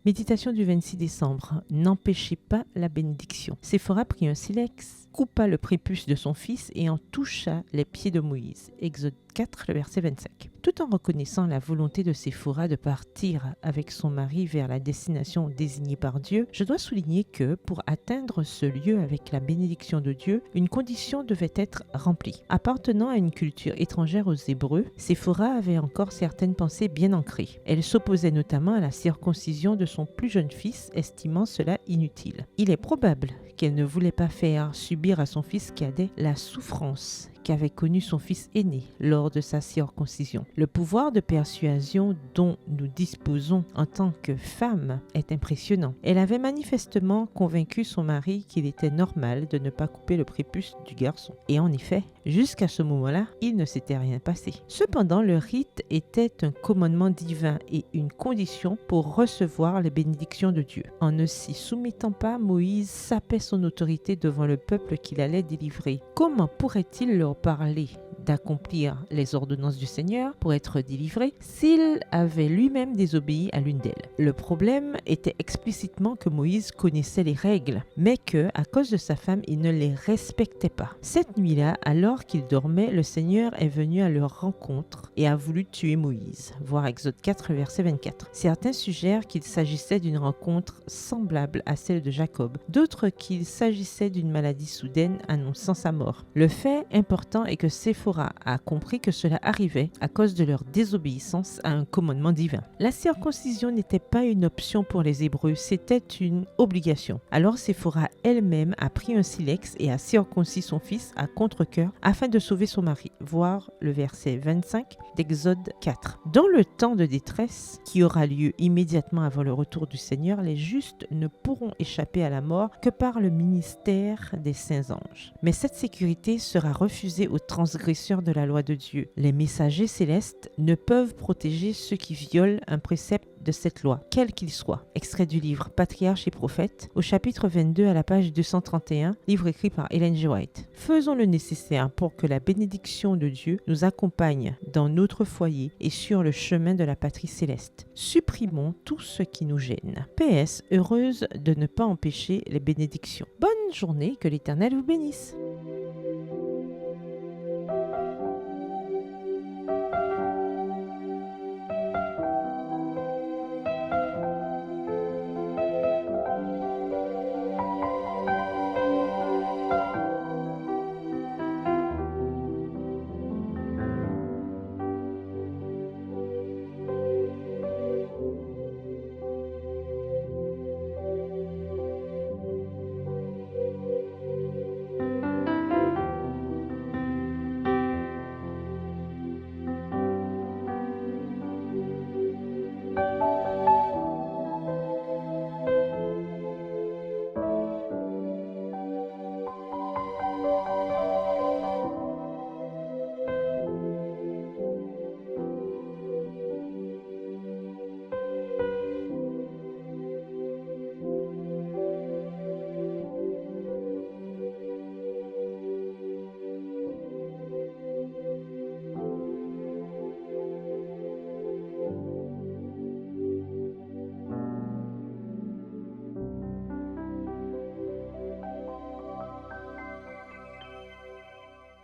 Méditation du 26 décembre. N'empêchez pas la bénédiction. Séphora prit un silex, coupa le prépuce de son fils et en toucha les pieds de Moïse. Exode 4, le verset 25. Tout en reconnaissant la volonté de Séphora de partir avec son mari vers la destination désignée par Dieu, je dois souligner que pour atteindre ce lieu avec la bénédiction de Dieu, une condition devait être remplie. Appartenant à une culture étrangère aux Hébreux, Séphora avait encore certaines pensées bien ancrées. Elle s'opposait notamment à la circoncision de son plus jeune fils, estimant cela inutile. Il est probable qu'elle ne voulait pas faire subir à son fils cadet la souffrance qu'avait connu son fils aîné lors de sa circoncision. Le pouvoir de persuasion dont nous disposons en tant que femmes est impressionnant. Elle avait manifestement convaincu son mari qu'il était normal de ne pas couper le prépuce du garçon. Et en effet, jusqu'à ce moment-là, il ne s'était rien passé. Cependant, le rite était un commandement divin et une condition pour recevoir les bénédictions de Dieu. En ne s'y soumettant pas, Moïse sapait son autorité devant le peuple qu'il allait délivrer. Comment pourrait-il leur parler d'accomplir les ordonnances du Seigneur pour être délivré s'il avait lui-même désobéi à l'une d'elles? Le problème était explicitement que Moïse connaissait les règles, mais que, à cause de sa femme, il ne les respectait pas. Cette nuit-là, alors qu'ils dormaient, le Seigneur est venu à leur rencontre et a voulu tuer Moïse. Voir Exode 4, verset 24. Certains suggèrent qu'il s'agissait d'une rencontre semblable à celle de Jacob, d'autres qu'il s'agissait d'une maladie soudaine annonçant sa mort. Le fait important est que Séphora a compris que cela arrivait à cause de leur désobéissance à un commandement divin. La circoncision n'était pas une option pour les Hébreux, c'était une obligation. Alors Séphora elle-même a pris un silex et a circoncis son fils à contre-cœur afin de sauver son mari. Voir le verset 25 d'Exode 4. Dans le temps de détresse qui aura lieu immédiatement avant le retour du Seigneur, les justes ne pourront échapper à la mort que par le ministère des saints anges. Mais cette sécurité sera refusée aux transgresseurs de la loi de Dieu. Les messagers célestes ne peuvent protéger ceux qui violent un précepte de cette loi, quel qu'il soit. Extrait du livre Patriarches et prophètes, au chapitre 22 à la page 231, livre écrit par Ellen G. White. Faisons le nécessaire pour que la bénédiction de Dieu nous accompagne dans notre foyer et sur le chemin de la patrie céleste. Supprimons tout ce qui nous gêne. PS, heureuse de ne pas empêcher les bénédictions. Bonne journée, que l'Éternel vous bénisse.